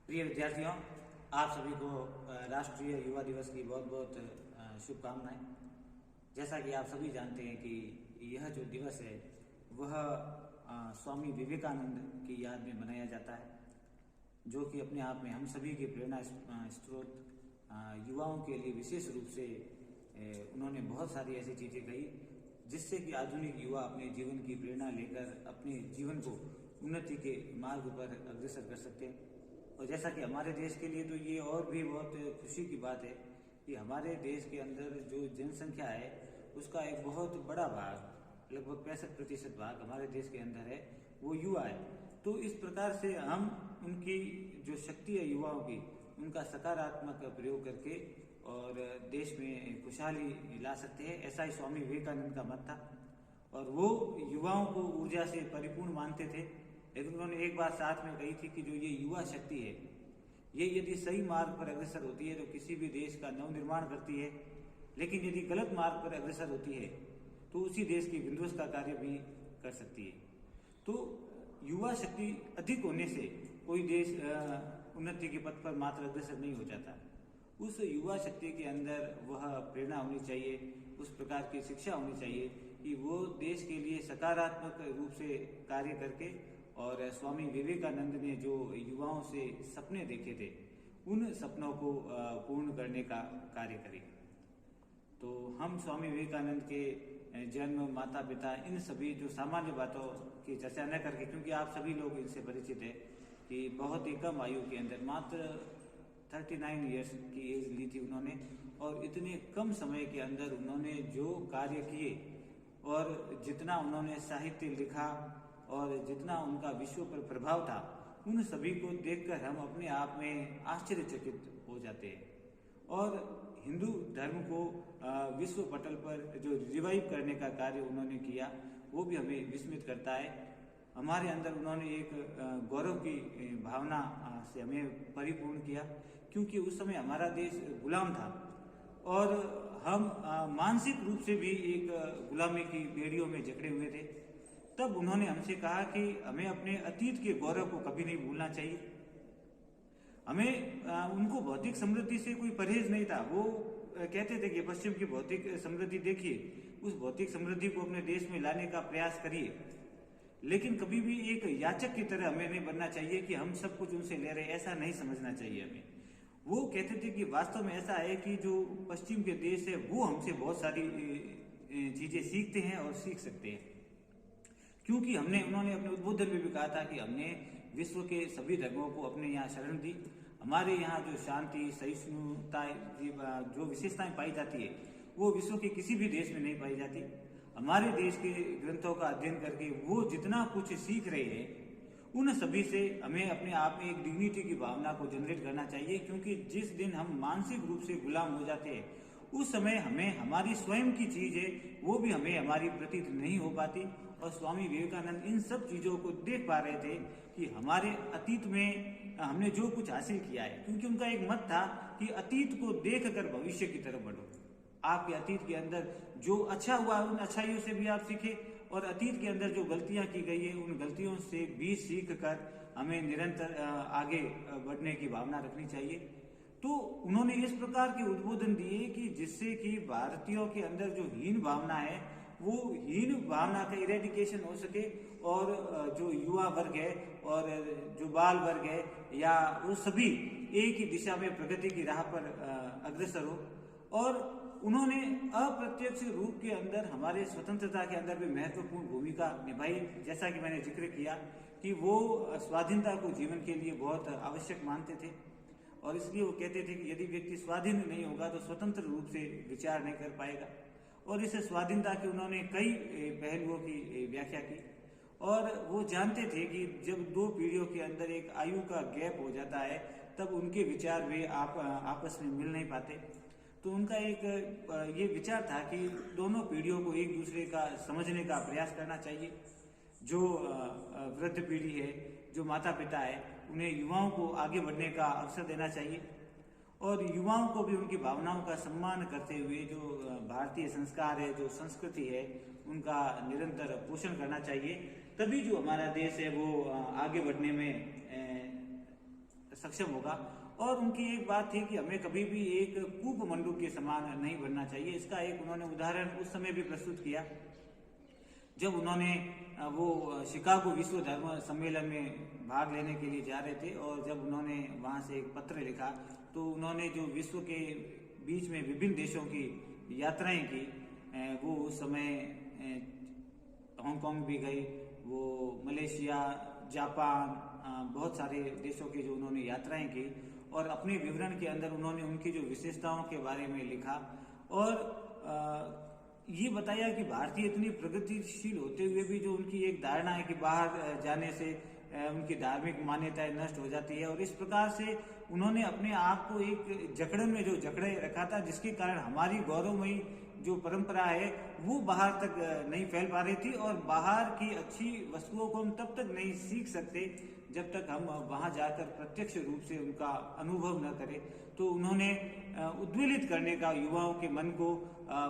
प्रिय विद्यार्थियों, आप सभी को राष्ट्रीय युवा दिवस की बहुत बहुत शुभकामनाएं। जैसा कि आप सभी जानते हैं कि यह जो दिवस है वह स्वामी विवेकानंद की याद में मनाया जाता है, जो कि अपने आप में हम सभी के प्रेरणा स्रोत युवाओं के लिए विशेष रूप से उन्होंने बहुत सारी ऐसी चीज़ें कही जिससे कि आधुनिक युवा अपने जीवन की प्रेरणा लेकर अपने जीवन को उन्नति के मार्ग पर अग्रसर कर सकते हैं। और जैसा कि हमारे देश के लिए तो ये और भी बहुत खुशी की बात है कि हमारे देश के अंदर जो जनसंख्या है उसका एक बहुत बड़ा भाग, लगभग 65% भाग हमारे देश के अंदर है, वो युवा है। तो इस प्रकार से हम उनकी जो शक्ति है युवाओं की, उनका सकारात्मक प्रयोग करके और देश में खुशहाली ला सकते हैं, ऐसा ही स्वामी विवेकानंद का मत था। और वो युवाओं को ऊर्जा से परिपूर्ण मानते थे, लेकिन उन्होंने एक बात साथ में कही थी कि जो ये युवा शक्ति है, ये यदि सही मार्ग पर अग्रसर होती है तो किसी भी देश का नवनिर्माण करती है, लेकिन यदि गलत मार्ग पर अग्रसर होती है तो उसी देश की विध्वंस का कार्य भी कर सकती है। तो युवा शक्ति अधिक होने से कोई देश उन्नति के पथ पर मात्र अग्रसर नहीं हो जाता। उस युवा शक्ति के अंदर वह प्रेरणा होनी चाहिए, उस प्रकार की शिक्षा होनी चाहिए कि वो देश के लिए सकारात्मक रूप से कार्य करके, और स्वामी विवेकानंद ने जो युवाओं से सपने देखे थे उन सपनों को पूर्ण करने का कार्य करें। तो हम स्वामी विवेकानंद के जन्म, माता पिता, इन सभी जो सामान्य बातों की चर्चा न करके, क्योंकि आप सभी लोग इनसे परिचित हैं कि बहुत ही कम आयु के अंदर मात्र 39 ईयर्स की एज ली थी उन्होंने, और इतने कम समय के अंदर उन्होंने जो कार्य किए और जितना उन्होंने साहित्य लिखा और जितना उनका विश्व पर प्रभाव था, उन सभी को देखकर हम अपने आप में आश्चर्यचकित हो जाते हैं। और हिंदू धर्म को विश्व पटल पर जो रिवाइव करने का कार्य उन्होंने किया वो भी हमें विस्मित करता है। हमारे अंदर उन्होंने एक गौरव की भावना से हमें परिपूर्ण किया, क्योंकि उस समय हमारा देश गुलाम था और हम मानसिक रूप से भी एक गुलामी की बेड़ियों में जकड़े हुए थे। तब उन्होंने हमसे कहा कि हमें अपने अतीत के गौरव को कभी नहीं भूलना चाहिए। हमें उनको भौतिक समृद्धि से कोई परहेज नहीं था। वो कहते थे कि पश्चिम की भौतिक समृद्धि देखिए, उस भौतिक समृद्धि को अपने देश में लाने का प्रयास करिए, लेकिन कभी भी एक याचक की तरह हमें नहीं बनना चाहिए कि हम सब कुछ उनसे ले रहे हैं, ऐसा नहीं समझना चाहिए हमें। वो कहते थे कि वास्तव में ऐसा है कि जो पश्चिम के देश है वो हमसे बहुत सारी चीजें सीखते हैं और सीख सकते हैं, क्योंकि उन्होंने अपने उद्बोधन में भी कहा था कि हमने विश्व के सभी धर्मों को अपने यहाँ शरण दी। हमारे यहाँ जो शांति, सहिष्णुता, जो विशेषताएं पाई जाती है वो विश्व के किसी भी देश में नहीं पाई जाती। हमारे देश के ग्रंथों का अध्ययन करके वो जितना कुछ सीख रहे हैं, उन सभी से हमें अपने आप में एक डिग्निटी की भावना को जनरेट करना चाहिए, क्योंकि जिस दिन हम मानसिक रूप से गुलाम हो जाते हैं उस समय हमें हमारी स्वयं की चीज है वो भी हमें हमारी प्रतीत नहीं हो पाती। और स्वामी विवेकानंद इन सब चीजों को देख पा रहे थे कि हमारे अतीत में हमने जो कुछ हासिल किया है, क्योंकि उनका एक मत था कि अतीत को देख कर भविष्य की तरफ बढ़ो। आपके अतीत के अंदर जो अच्छा हुआ उन अच्छाइयों से भी आप सीखे, और अतीत के अंदर जो गलतियां की गई है उन गलतियों से भी सीख कर हमें निरंतर आगे बढ़ने की भावना रखनी चाहिए। तो उन्होंने इस प्रकार के उद्बोधन दिए कि जिससे कि भारतीयों के अंदर जो हीन भावना है वो हीन भावना का इरेडिकेशन हो सके, और जो युवा वर्ग है और जो बाल वर्ग है या वो सभी एक ही दिशा में प्रगति की राह पर अग्रसर हो। और उन्होंने अप्रत्यक्ष रूप के अंदर हमारे स्वतंत्रता के अंदर भी महत्वपूर्ण भूमिका निभाई। जैसा कि मैंने जिक्र किया कि वो स्वाधीनता को जीवन के लिए बहुत आवश्यक मानते थे, और इसलिए वो कहते थे कि यदि व्यक्ति स्वाधीन नहीं होगा तो स्वतंत्र रूप से विचार नहीं कर पाएगा। और इस स्वाधीनता की उन्होंने कई पहलुओं की व्याख्या की, और वो जानते थे कि जब दो पीढ़ियों के अंदर एक आयु का गैप हो जाता है तब उनके विचार वे आपस में मिल नहीं पाते। तो उनका एक ये विचार था कि दोनों पीढ़ियों को एक दूसरे का समझने का प्रयास करना चाहिए। जो वृद्ध पीढ़ी है, जो माता पिता है, उन्हें युवाओं को आगे बढ़ने का अवसर देना चाहिए, और युवाओं को भी उनकी भावनाओं का सम्मान करते हुए जो भारतीय संस्कार है, जो संस्कृति है, उनका निरंतर पोषण करना चाहिए। तभी जो हमारा देश है वो आगे बढ़ने में सक्षम होगा। और उनकी एक बात थी कि हमें कभी भी एक कूप मंडूक के समान नहीं बनना चाहिए। इसका एक उन्होंने उदाहरण उस समय भी प्रस्तुत किया जब उन्होंने वो शिकागो विश्व धर्म सम्मेलन में भाग लेने के लिए जा रहे थे, और जब उन्होंने वहाँ से एक पत्र लिखा तो उन्होंने जो विश्व के बीच में विभिन्न देशों की यात्राएं की, वो उस समय हांगकांग भी गई, वो मलेशिया, जापान, बहुत सारे देशों की जो उन्होंने यात्राएं की, और अपने विवरण के अंदर उन्होंने उनकी जो विशेषताओं के बारे में लिखा और ये बताया कि भारतीय इतनी प्रगतिशील होते हुए भी जो उनकी एक धारणा है कि बाहर जाने से उनकी धार्मिक मान्यताएं नष्ट हो जाती है, और इस प्रकार से उन्होंने अपने आप को एक जकड़न में जो जकड़े रखा था, जिसके कारण हमारी गौरवमयी जो परंपरा है वो बाहर तक नहीं फैल पा रही थी। और बाहर की अच्छी वस्तुओं को हम तब तक नहीं सीख सकते जब तक हम वहां जाकर प्रत्यक्ष रूप से उनका अनुभव न करें। तो उन्होंने उद्वेलित करने का युवाओं के मन को,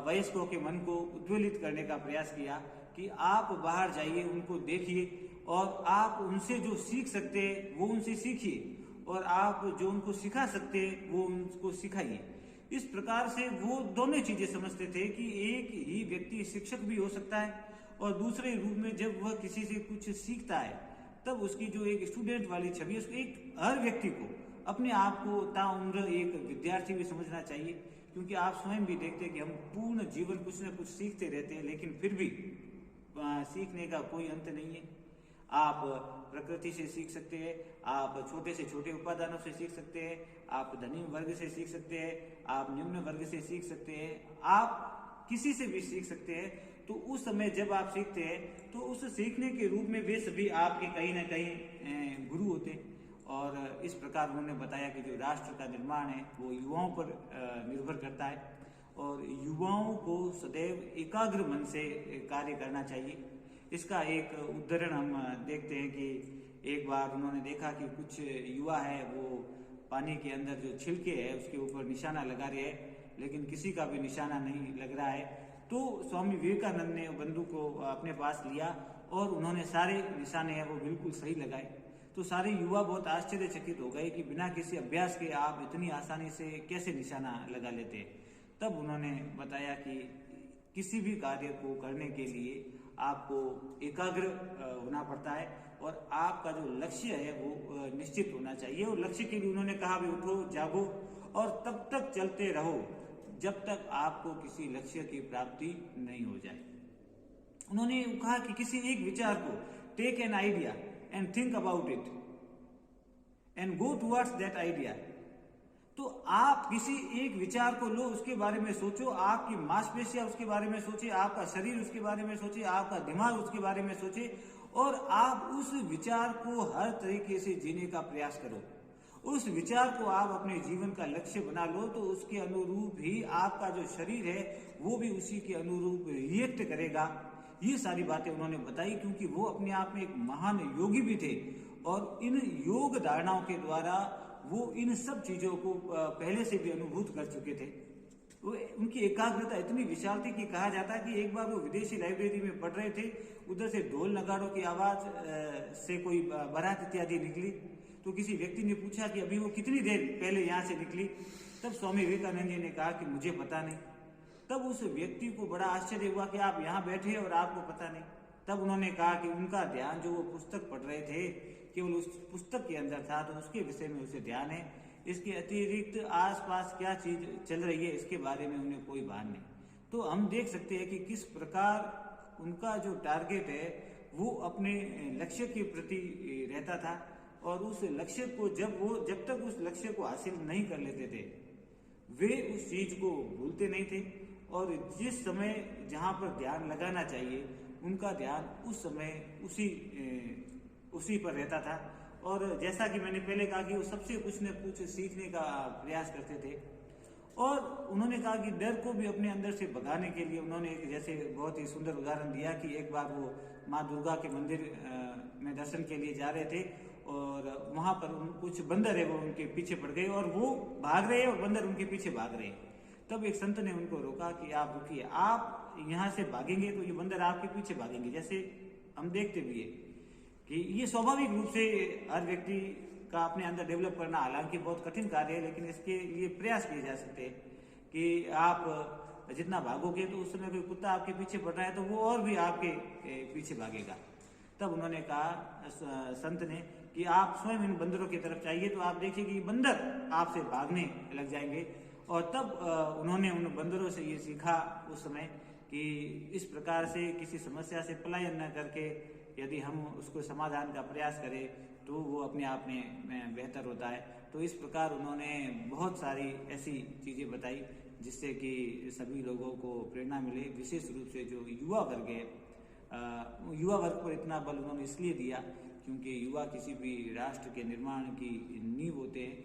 वयस्कों के मन को उद्वेलित करने का प्रयास किया कि आप बाहर जाइए, उनको देखिए, और आप उनसे जो सीख सकते हैं वो उनसे सीखिए, और आप जो उनको सिखा सकते हैं वो उनको सिखाइए। इस प्रकार से वो दोनों चीजें समझते थे कि एक ही व्यक्ति शिक्षक भी हो सकता है, और दूसरे रूप में जब वह किसी से कुछ सीखता है तब उसकी जो एक स्टूडेंट वाली छवि, उसको एक हर व्यक्ति को अपने आप को ताउम्र एक विद्यार्थी भी समझना चाहिए, क्योंकि आप स्वयं भी देखते हैं कि हम पूर्ण जीवन कुछ न कुछ सीखते रहते हैं, लेकिन फिर भी सीखने का कोई अंत नहीं है। आप प्रकृति से सीख सकते हैं, आप छोटे से छोटे उपादानों से सीख सकते हैं, आप धनी वर्ग से सीख सकते हैं, आप निम्न वर्ग से सीख सकते हैं, आप किसी से भी सीख सकते हैं। तो उस समय जब आप सीखते हैं तो उस सीखने के रूप में वे सभी आपके कहीं ना कहीं गुरु होते हैं। और इस प्रकार उन्होंने बताया कि जो राष्ट्र का निर्माण है वो युवाओं पर निर्भर करता है, और युवाओं को सदैव एकाग्र मन से कार्य करना चाहिए। इसका एक उदाहरण हम देखते हैं कि एक बार उन्होंने देखा कि कुछ युवा है वो पानी के अंदर जो छिलके है उसके ऊपर निशाना लगा रहे हैं, लेकिन किसी का भी निशाना नहीं लग रहा है। तो स्वामी विवेकानंद ने बंदूक को अपने पास लिया और उन्होंने सारे निशाने हैं वो बिल्कुल सही लगाए। तो सारे युवा बहुत आश्चर्यचकित हो गए कि बिना किसी अभ्यास के आप इतनी आसानी से कैसे निशाना लगा लेते। तब उन्होंने बताया कि किसी भी कार्य को करने के लिए आपको एकाग्र होना पड़ता है, और आपका जो लक्ष्य है वो निश्चित होना चाहिए। और लक्ष्य के लिए उन्होंने कहा भी उठो, जागो और तब तक चलते रहो जब तक आपको किसी लक्ष्य की प्राप्ति नहीं हो जाए। उन्होंने कहा कि किसी एक विचार को take an idea and think about it and go towards that idea. तो आप किसी एक विचार को लो, उसके बारे में सोचो, आपकी मांसपेशियां उसके बारे में सोचे, आपका शरीर उसके बारे में सोचे, आपका दिमाग उसके बारे में सोचे, और आप उस विचार को हर तरीके से जीने का प्रयास करो। उस विचार को आप अपने जीवन का लक्ष्य बना लो, तो उसके अनुरूप ही आपका जो शरीर है वो भी उसी के अनुरूप रिएक्ट करेगा। ये सारी बातें उन्होंने बताई, क्योंकि वो अपने आप में एक महान योगी भी थे, और इन योग धारणाओं के द्वारा वो इन सब चीजों को पहले से भी अनुभूत कर चुके थे। वो उनकी एकाग्रता इतनी विशाल थी कि कहा जाता है कि एक बार वो विदेशी लाइब्रेरी में पढ़ रहे थे, उधर से ढोल नगाड़ों की आवाज से कोई बारात इत्यादि निकली। तो किसी व्यक्ति ने पूछा कि अभी वो कितनी देर पहले यहाँ से निकली। तब स्वामी विवेकानंद जी ने कहा कि मुझे पता नहीं। तब उस व्यक्ति को बड़ा आश्चर्य हुआ कि आप यहाँ बैठे और आपको पता नहीं। तब उन्होंने कहा कि उनका ध्यान जो वो पुस्तक पढ़ रहे थे केवल उस पुस्तक के अंदर था, तो उसके विषय में उसे ध्यान है। इसके अतिरिक्त आसपास क्या चीज चल रही है इसके बारे में उन्हें कोई भान नहीं। तो हम देख सकते हैं कि किस प्रकार उनका जो टारगेट है वो अपने लक्ष्य के प्रति रहता था, और उस लक्ष्य को जब तक उस लक्ष्य को हासिल नहीं कर लेते थे वे उस चीज को भूलते नहीं थे, और जिस समय जहाँ पर ध्यान लगाना चाहिए उनका ध्यान उस समय उसी पर रहता था। और जैसा कि मैंने पहले कहा कि वो सबसे कुछ न कुछ सीखने का प्रयास करते थे। और उन्होंने कहा कि डर को भी अपने अंदर से भगाने के लिए उन्होंने एक जैसे बहुत ही सुंदर उदाहरण दिया कि एक बार वो माँ दुर्गा के मंदिर में दर्शन के लिए जा रहे थे, और वहां पर कुछ बंदर है वो उनके पीछे पड़ गए, और वो भाग रहे हैं और बंदर उनके पीछे भाग रहे हैं। तब एक संत ने उनको रोका कि आप रुकिए, आप यहाँ से भागेंगे तो ये बंदर आपके पीछे भागेंगे। जैसे हम देखते भी है कि ये स्वाभाविक रूप से हर व्यक्ति का अपने अंदर डेवलप करना हालांकि बहुत कठिन कार्य है, लेकिन इसके लिए प्रयास किए जा सकते हैं कि आप जितना भागोगे तो उस समय कोई कुत्ता आपके पीछे पड़ रहा है तो वो और भी आपके पीछे भागेगा। तब उन्होंने कहा संत ने कि आप स्वयं इन बंदरों की तरफ चाहिए तो आप देखिए कि बंदर आपसे भागने लग जाएंगे। और तब उन्होंने उन बंदरों से ये सीखा उस समय कि इस प्रकार से किसी समस्या से पलायन न करके यदि हम उसको समाधान का प्रयास करें तो वो अपने आप में बेहतर होता है। तो इस प्रकार उन्होंने बहुत सारी ऐसी चीज़ें बताई जिससे कि सभी लोगों को प्रेरणा मिले, विशेष रूप से जो युवा वर्ग है, युवा वर्ग पर इतना बल उन्होंने इसलिए दिया क्योंकि युवा किसी भी राष्ट्र के निर्माण की नींव होते हैं।